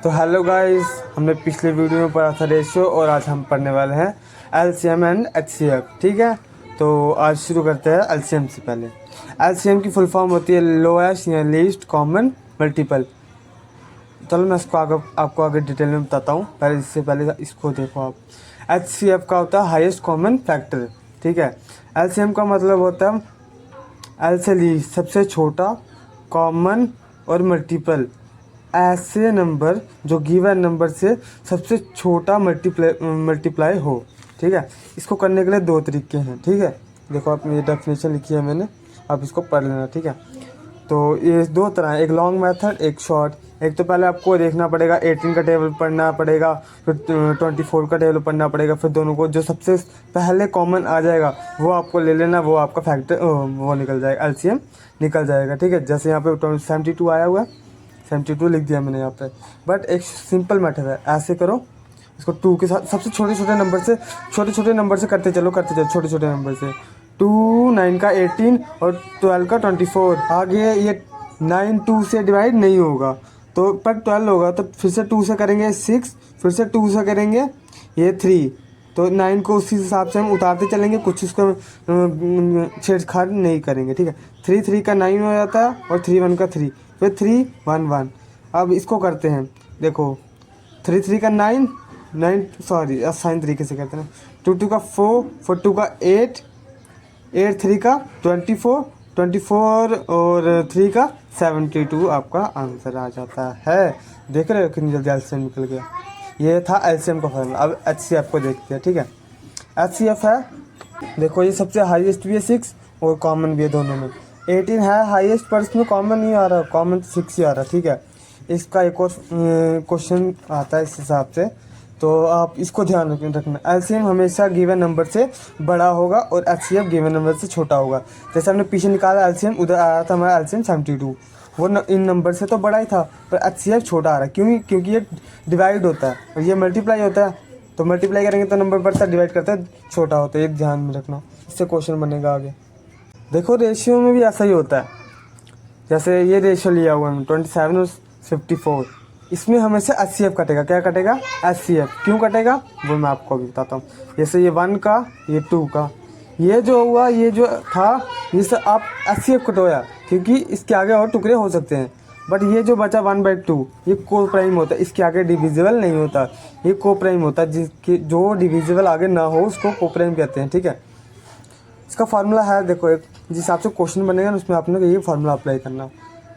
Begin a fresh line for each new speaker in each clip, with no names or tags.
तो hello guys, हमने पिछले वीडियो में पढ़ा था रेशियो और आज हम पढ़ने वाले हैं एलसीएम एंड एचसीएफ। ठीक है, तो आज शुरू करते हैं एलसीएम से पहले। एलसीएम की फुल फॉर्म होती है लोएस्ट या लीस्ट कॉमन मल्टीपल। चलो मैं इसको आपको आगे डिटेल में बताता हूँ, पहले इससे पहले इसको देखो आप। एचसीएफ का होता है हाईएस्ट कॉमन फैक्टर। ठीक है, एलसीएम का मतलब होता है एल से लीस्ट सबसे छोटा, कॉमन और मल्टीपल ऐसे नंबर जो गिवन नंबर से सबसे छोटा मल्टीप्लाई हो। ठीक है, इसको करने के लिए दो तरीके हैं। ठीक है, देखो आप ये डेफिनेशन लिखी है मैंने, आप इसको पढ़ लेना। ठीक है, तो ये दो तरह है, एक लॉन्ग मेथड एक शॉर्ट। एक तो पहले आपको देखना पड़ेगा 18 का टेबल पढ़ना पड़ेगा, फिर 24 का टेबल पढ़ना पड़ेगा, फिर दोनों को जो सबसे पहले कॉमन आ जाएगा वो आपको ले लेना, वो आपका फैक्टर वो निकल जाएगा, एलसीएम निकल जाएगा। ठीक है, जैसे यहाँ पे 72 आया हुआ है, 72 लिख दिया मैंने यहाँ पे। बट एक सिंपल मेथड है, ऐसे करो इसको 2 के साथ सबसे छोटे छोटे नंबर से करते चलो छोटे छोटे नंबर से। 2 9 का 18 और 12 का 24। आगे ये 9 2 से डिवाइड नहीं होगा तो पर 12 होगा, तो फिर से 2 से करेंगे 6, फिर से 2 से करेंगे ये 3, तो 9 को उसी हिसाब से हम उतारते चलेंगे, कुछ इसको छेड़छाड़ नहीं करेंगे। ठीक है, 3 3 का 9 हो जाता है और 3 1 का 3, फिर 3 1 1। अब इसको करते हैं, देखो 3 3 का 9 9 सॉरी आसान तरीके से करते हैं। 2 2 का 4 4 2 का 8 8 3 का 24 24 और 3 का 72 आपका आंसर आ जाता है। देख रहे हो कितनी जल्दी एलसीएम निकल गया। ये था एलसीएम का फॉर्मूला। अब एचसीएफ को देखते हैं। ठीक है, एचसीएफ है, देखो ये सबसे हाईएस्ट भी है 6 और कॉमन भी है, दोनों में 18 है हाईएस्ट, पर इसमें कॉमन नहीं आ रहा, कॉमन 6 ही आ रहा। ठीक है, इसका एक और क्वेश्चन आता है इस हिसाब से, तो आप इसको ध्यान रखना। एलसीएम हमेशा गिवन नंबर से बड़ा होगा और एचसीएफ गिवन नंबर से छोटा होगा। जैसे हमने पीछे निकाला एलसीएम, उधर आ रहा था हमारा एलसीएम 72, वो इन नंबर से तो बड़ा ही था, पर एचसीएफ छोटा आ रहा है। क्योंकि ये डिवाइड होता है और ये मल्टीप्लाई होता है, तो मल्टीप्लाई करेंगे तो नंबर बढ़ता है, डिवाइड करता है छोटा होता है। ये ध्यान में रखना, इससे क्वेश्चन बनेगा आगे। देखो रेशियो में भी ऐसा ही होता है, जैसे ये रेशियो लिया हुआ है 27 और 54, इसमें हमेशा एचसीएफ कटेगा। क्या कटेगा? एचसीएफ। क्यों कटेगा वो मैं आपको अभी बताता हूँ। जैसे ये 1 का, ये 2 का, ये जो हुआ, ये जो था, जिससे आप एचसीएफ कटोया, क्योंकि इसके आगे और टुकड़े हो सकते हैं। बट ये जो बचा 1/2 ये को प्राइम होता है, इसके आगे डिविजिबल नहीं होता, ये को प्राइम होता है। जिसकी जो डिविजिबल आगे ना हो उसको को प्राइम कहते हैं। ठीक है, इसका फार्मूला है, देखो एक जिस हिसाब से क्वेश्चन बनेगा ना उसमें आपने ये फार्मूला अप्लाई करना।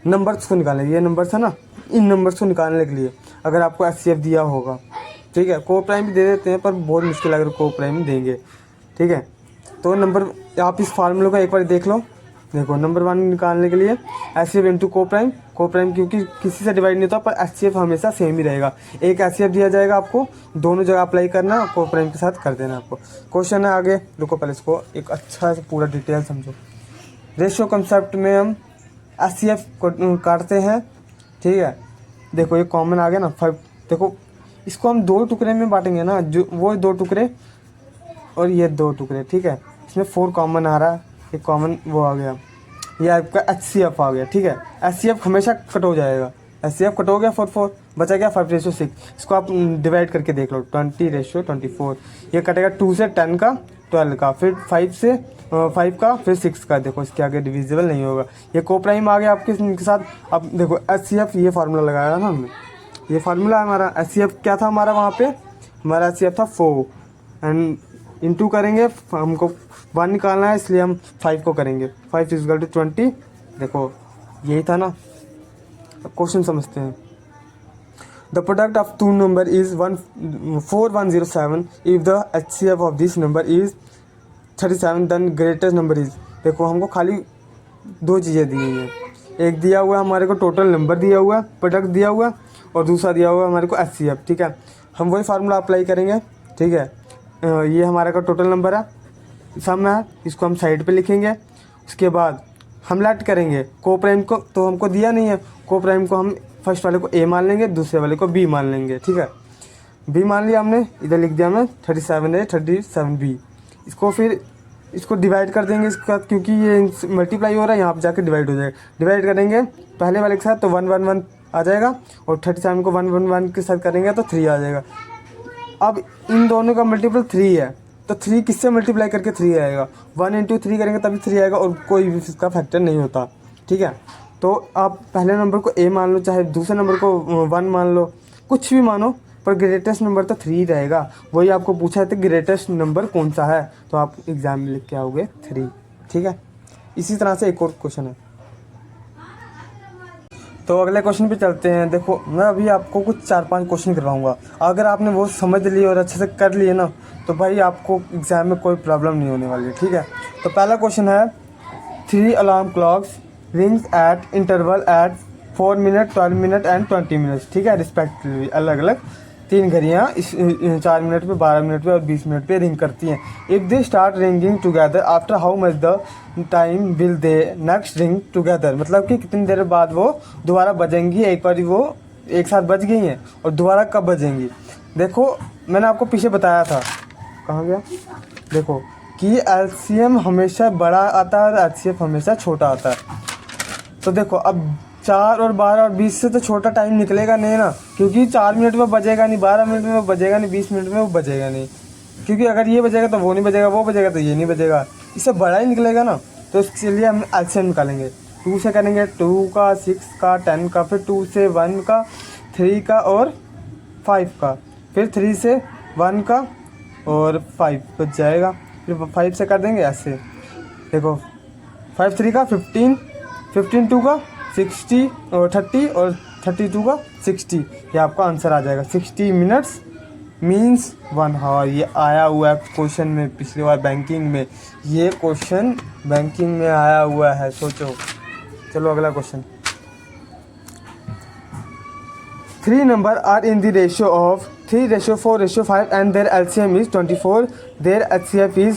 नंबर्स को निकालने, ये नंबर्स है ना, इन नंबर्स को निकालने के लिए अगर आपको एचसीएफ दिया होगा, ठीक है, को प्राइम भी दे देते हैं पर बहुत मुश्किल अगर को प्राइम देंगे। ठीक है, तो नंबर आप इस फार्मूले को एक बार देख लो। देखो नंबर 1 निकालने के लिए एचसीएफ इंटू को प्राइम क्योंकि किसी से डिवाइड नहीं होता, पर एचसीएफ हमेशा सेम ही रहेगा। एक एचसीएफ दिया जाएगा आपको, दोनों जगह अप्लाई करना, को प्राइम के साथ कर देना आपको। क्वेश्चन है आगे, रुको पहले इसको एक अच्छा से पूरा डिटेल समझो। रेशियो कंसेप्ट में हम एचसीएफ को काटते हैं। ठीक है, देखो ये कॉमन आ गया ना 5, देखो इसको हम 2 टुकड़े में बांटेंगे ना, जो वो 2 टुकड़े और ये 2 टुकड़े। ठीक है, इसमें 4 कॉमन आ रहा है, एक कॉमन वो आ गया, ये आपका एचसीएफ आ गया। ठीक है, एचसीएफ हमेशा कट हो जाएगा, एचसीएफ कट हो गया 4 बचा गया 5/6। इसको आप डिवाइड करके देख लो, 20/24। ये कटेगा 2 से 10 का, 12 का, फिर 5 से 5 का, फिर 6 का। देखो इसके आगे डिविजिबल नहीं होगा, ये को प्राइम आ गया आपके साथ। अब देखो एचसीएफ, ये फार्मूला लगाया ना हमने, ये फार्मूला हमारा एचसीएफ क्या था हमारा, वहाँ पे हमारा एचसीएफ था 4 एंड इंटू करेंगे, हमको 1 निकालना है इसलिए हम 5 को करेंगे, 5 = 20। देखो यही था ना, क्वेश्चन समझते हैं। The product of 2 number is 4107 if the HCF of this number is 37, then greatest number is. देखो हमको खाली 2 चीज़ें दी हुई हैं, एक दिया हुआ है हमारे को टोटल नंबर दिया हुआ है, प्रोडक्ट दिया हुआ है, और दूसरा दिया हुआ है हमारे को एचसीएफ। ठीक है, हम वही फार्मूला अप्लाई करेंगे। ठीक है, ये हमारे का टोटल नंबर है, सम है, इसको हम साइड पे लिखेंगे। उसके बाद हम लेट करेंगे को प्राइम को, तो हमको दिया नहीं है, को प्राइम को हम फर्स्ट वाले को ए मान लेंगे, दूसरे वाले को बी मान लेंगे। ठीक है, बी मान लिया हमने, इधर लिख दिया हमने 37A 37B। इसको फिर इसको डिवाइड कर देंगे इसका, क्योंकि ये मल्टीप्लाई हो रहा है, यहाँ पर जाकर डिवाइड हो जाएगा। डिवाइड करेंगे पहले वाले के साथ, तो 1 1 1 आ जाएगा, और 37 को 1 1 1 के साथ करेंगे तो 3 आ जाएगा। अब इन दोनों का मल्टीपल 3 है, तो 3 किससे मल्टीप्लाई करके 3 आएगा, 1 इंटू 3 करेंगे तभी 3 आएगा, और कोई भी इसका फैक्टर नहीं होता। ठीक है, तो आप पहले नंबर को ए मान लो, चाहे दूसरे नंबर को 1 मान लो, कुछ भी मानो, पर ग्रेटेस्ट नंबर तो 3 रहेगा। वही आपको पूछा है तो ग्रेटेस्ट नंबर कौन सा है, तो आप एग्जाम में लिख के आओगे 3। ठीक है, इसी तरह से एक और क्वेश्चन है। तो अगले क्वेश्चन पे चलते हैं। देखो मैं अभी आपको कुछ 4-5 क्वेश्चन करवाऊंगा, अगर आपने वो समझ लिए और अच्छे से कर लिए ना, तो भाई आपको एग्जाम में कोई प्रॉब्लम नहीं होने वाली है। ठीक है, तो पहला क्वेश्चन है 3 alarm clocks rings at interval at 4 minute 12 minute and 20 minutes. ठीक है, रिस्पेक्टिवली अलग अलग 3 घड़ियाँ इस 4 मिनट पे, 12 मिनट पे और 20 मिनट पे रिंग करती हैं। If they start ringing together after how much the time will they next ring together, मतलब कि कितनी देर बाद वो दोबारा बजेंगी। एक बार वो एक साथ बज गई हैं और दोबारा कब बजेंगी। देखो मैंने आपको पीछे बताया था, कहाँ गया, देखो कि एलसीएम हमेशा बड़ा आता है और एचसीएफ हमेशा छोटा आता है। तो देखो अब 4 और 12 और 20 से तो छोटा टाइम निकलेगा नहीं ना, क्योंकि 4 मिनट में बजेगा नहीं, 12 मिनट में बजेगा नहीं, 20 मिनट में वो बजेगा नहीं, क्योंकि अगर ये बजेगा तो वो नहीं बजेगा, वो बजेगा तो ये नहीं बजेगा, इससे बड़ा ही निकलेगा ना। तो इसके लिए हम एलसीएम निकालेंगे। 2 से करेंगे 2 का, 6 का, 10 का, फिर 2 से 1 का, 3 का और 5 का, फिर 3 से 1 का और 5 बच जाएगा, फिर 5 से कर देंगे ऐसे। देखो 5 3 का 15, 15 2 का 60 और 30 और 32 का 60, ये आपका आंसर आ जाएगा। 60 मिनट्स मीन्स 1 हावर। ये आया हुआ है क्वेश्चन में पिछली बार बैंकिंग में, ये क्वेश्चन बैंकिंग में आया हुआ है, सोचो। चलो अगला question. 3 number are in the ratio of 3:4:5 and their LCM is 24, their HCF is,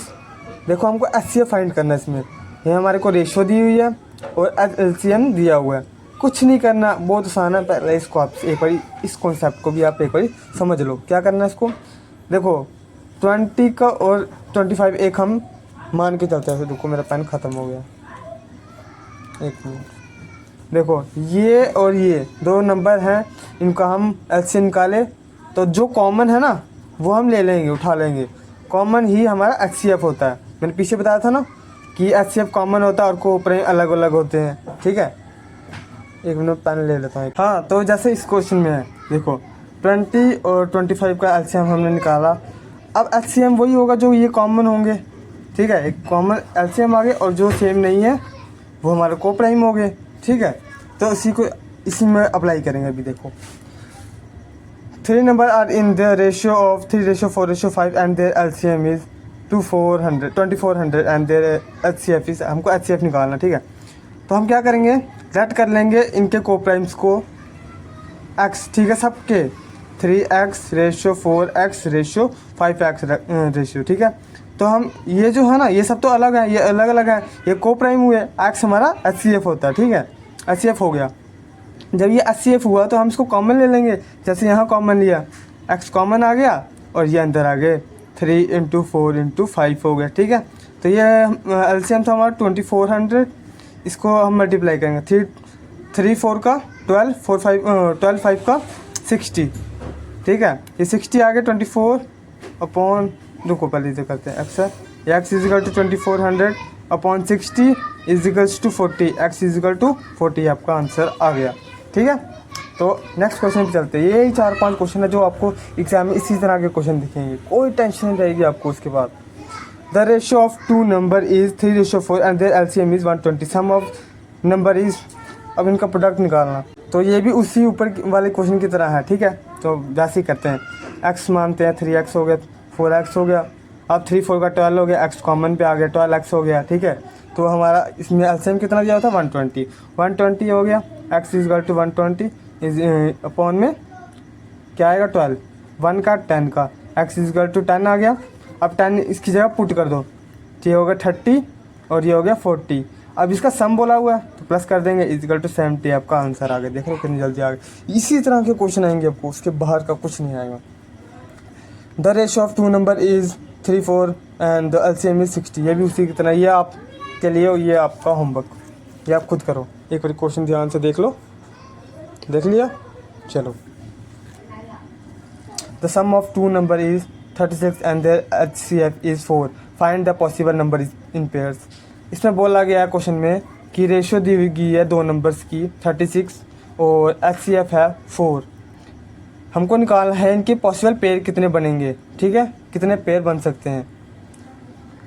देखो हमको एचसीएफ फाइंड करना है इसमें। ये हमारे को रेशियो दी हुई है और एलसीएम दिया हुआ है, कुछ नहीं करना, बहुत आसान है। पहले इसको आप एक बार इस कॉन्सेप्ट को भी आप एक बार समझ लो, क्या करना है इसको। देखो 20 का और 25 एक हम मान के चलते हैं। रुको मेरा पेन ख़त्म हो गया, एक मिनट। देखो ये और ये 2 नंबर हैं, इनका हम एलसीएम निकाले तो जो कॉमन है ना वो हम ले लेंगे, उठा लेंगे। कॉमन ही हमारा एचसीएफ होता है। मैंने पीछे बताया था ना कि एचसीएफ कॉमन होता है और कोपरे अलग अलग होते हैं। ठीक है, एक मिनट पेन ले लेता हूँ। हाँ, तो जैसे इस क्वेश्चन में है, देखो 20 और 25 का एलसीएम हमने निकाला। अब एलसीएम वही होगा जो ये कॉमन होंगे। ठीक है, एक कॉमन एलसीएम आ गए और जो सेम नहीं है वो हमारे को प्राइम हो गए। ठीक है, तो इसी में अप्लाई करेंगे। अभी देखो 3 number are in the ratio of 3:4:5 and their LCM is 2400 and their HCF is, हमको एचसीएफ निकालना। ठीक है, तो हम क्या करेंगे, लेट कर लेंगे इनके कोप्राइम्स को x। ठीक है, सबके 3x:4x:5x रेशियो। ठीक है, तो हम ये जो है ना, ये सब तो अलग है, ये अलग अलग है, ये कोप्राइम हुए, x हमारा एचसीएफ होता है। ठीक है, एचसीएफ हो गया। जब ये एचसीएफ हुआ तो हम इसको कॉमन ले लेंगे, जैसे यहाँ कॉमन लिया, x कॉमन आ गया और ये अंदर आ गए 3 × 4 × 5 हो गया। ठीक है, तो ये एलसीएम था हमारा 2400, इसको हम मल्टीप्लाई करेंगे। 3 4 का 12, 12 5 का 60। ठीक है, ये 60 आ गया 24 अपॉन, रुको पहले इसे करते हैं, x is equal to 2400 upon 60 is equals to 40, x is equal to 40, आपका आंसर आ गया। ठीक है, तो नेक्स्ट क्वेश्चन पे चलते हैं। यही 4-5 क्वेश्चन है जो आपको एग्जाम में इसी तरह के क्वेश्चन दिखेंगे, कोई टेंशन नहीं रहेगी आपको उसके बाद। The ratio of 2 number is 3:4 and their LCM is 120, sum of number is, अब इनका प्रोडक्ट निकालना। तो ये भी उसी ऊपर वाले क्वेश्चन की तरह है। ठीक है, तो वैसे ही करते हैं। x मानते हैं, 3x हो गया, 4x हो गया, अब 3 4 का 12 हो गया, x कॉमन पे आ गया, 12x हो गया। ठीक है, तो हमारा इसमें एलसीएम कितना दिया था, 120 हो गया। x is equal to 120 is upon में क्या आएगा 12, 1 का 10 का, x इज इक्वल टू 10 आ गया। अब 10 इसकी जगह पुट कर दो, तो ये हो गया 30 और ये हो गया 40। अब इसका सम बोला हुआ है तो प्लस कर देंगे, इज इक्वल टू 70, आपका आंसर आ गया। देख लो कितनी जल्दी आ गया। इसी तरह के क्वेश्चन आएंगे आपको, उसके बाहर का कुछ नहीं आएगा। The ratio of 2 number is 3 4 and the LCM is 60, ये भी उसी की तरह। ये आपके लिए, ये आपका होमवर्क, ये आप खुद करो। एक बार क्वेश्चन ध्यान से देख लो। देख लिया। चलो, the sum of two number is 36 and their HCF is 4, find the possible number is in pairs. इसमें बोला गया है क्वेश्चन में कि रेशियो दी गई है दो नंबर्स की 36 और HCF है 4। हमको निकालना है इनके पॉसिबल पेयर कितने बनेंगे, ठीक है, कितने पेयर बन सकते हैं,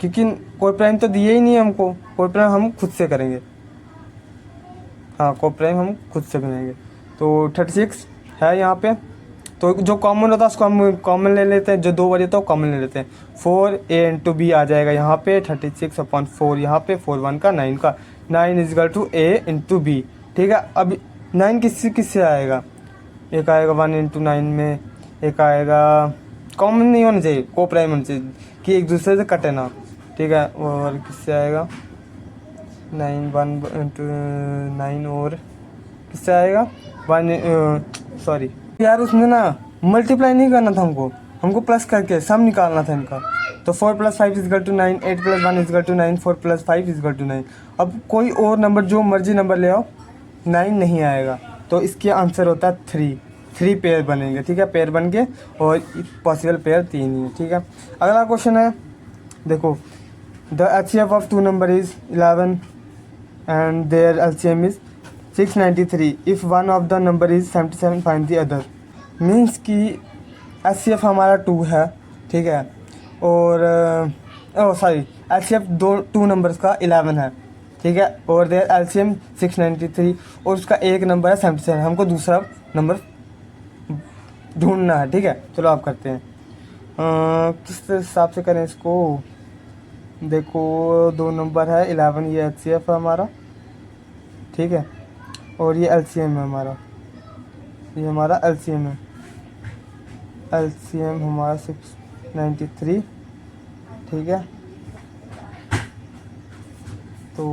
क्योंकि कोई प्राइम तो दिए ही नहीं है हमको, कोई प्राइम हम खुद से करेंगे। हाँ, कोई प्राइम हम खुद से बनाएंगे। तो 36 है यहाँ पे, तो जो कॉमन होता है उसको हम कॉमन ले लेते हैं, जो दो बार होता है कॉमन ले लेते हैं। 4a इंटू b आ जाएगा यहाँ पे 36/4, यहाँ पे 4 1 का 9 का, 9 is equal to a into b, ठीक है। अब 9 किससे आएगा, एक आएगा 1 इंटू 9 में, एक आएगा कॉमन नहीं होना चाहिए, को प्राइम होना चाहिए कि एक दूसरे से कटे ना, ठीक है। और किससे आएगा 9 1 इंटू 9 और किससे आएगा 1 सॉरी यार, उसमें ना मल्टीप्लाई नहीं करना था हमको प्लस करके सम निकालना था इनका। तो 4 + 5 is equal to 9, 8 + 1 is equal to 9, 4 + 5 is equal to 9। अब कोई और नंबर जो मर्जी नंबर ले आओ 9 नहीं आएगा, तो इसके आंसर होता है 3 पेयर बनेंगे, ठीक है। पेयर बन के और पॉसिबल पेयर 3 ही है, ठीक है। अगला क्वेश्चन है, देखो, the HCF of two number is 11 and their LCM is 693, if one of the number is 77 find the other. Means कि HCF हमारा 2 है, ठीक है, और सॉरी HCF टू नंबर्स का 11 है, ठीक है, और देयर LCM 693 और उसका एक नंबर है 77। हमको दूसरा नंबर ढूंढना है, ठीक है। चलो आप करते हैं, किस हिसाब से करें इसको। देखो, दो नंबर है 11, ये HCF है हमारा, ठीक है, और ये LCM है हमारा, ये हमारा LCM है, LCM हमारा 693, ठीक है। तो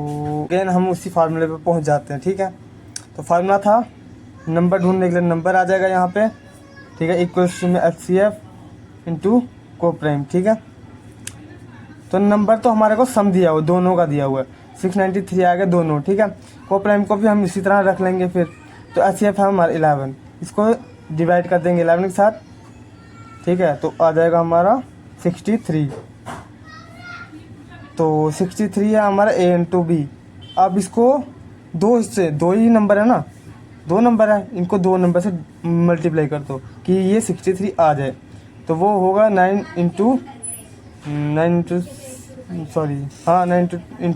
अगेन हम उसी फार्मूले पे पहुंच जाते हैं, ठीक है। तो फार्मूला था नंबर ढूंढने के लिए, नंबर आ जाएगा यहाँ पे, ठीक है, इक्वल्स टू में HCF इंटू को प्राइम, ठीक है। तो नंबर तो हमारे को सम दिया हुआ, दोनों का दिया हुआ है, 693 आ गया दोनों, ठीक है। को प्राइम को भी हम इसी तरह रख लेंगे फिर। तो HCF है हमारा 11, इसको डिवाइड कर देंगे 11 के साथ, ठीक है, तो आ जाएगा हमारा 63। तो 63 है हमारा A इंटू B। अब इसको दो हिस्से, दो ही नंबर है ना, दो नंबर है, इनको दो नंबर से मल्टीप्लाई कर दो कि ये 63 आ जाए। तो वो होगा 9 इंटू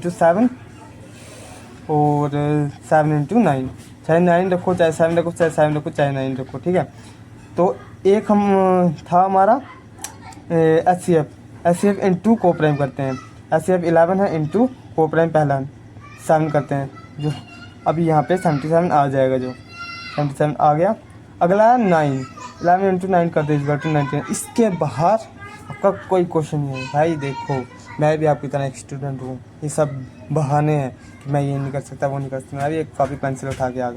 7 और 7 इंटू 9, चाहे 9 रखो चाहे 7 रखो, चाहे 7 रखो चाहे 9 रखो, ठीक है। तो एक हम था हमारा HCF इंटू को प्राइम करते हैं, HCF 11 है इंटू को प्राइम पहला 7 करते हैं, जो अभी यहाँ पे 77 आ जाएगा, जो 77 आ गया। अगला 9, 11 इंटू 9 करते हैं 19। इसके बाहर आपका कोई क्वेश्चन नहीं है भाई। देखो, मैं भी आपकी तरह एक स्टूडेंट हूँ, ये सब बहाने हैं कि मैं ये नहीं कर सकता वो नहीं कर सकता। मैं भी एक कॉपी पेंसिल उठा के आ गया।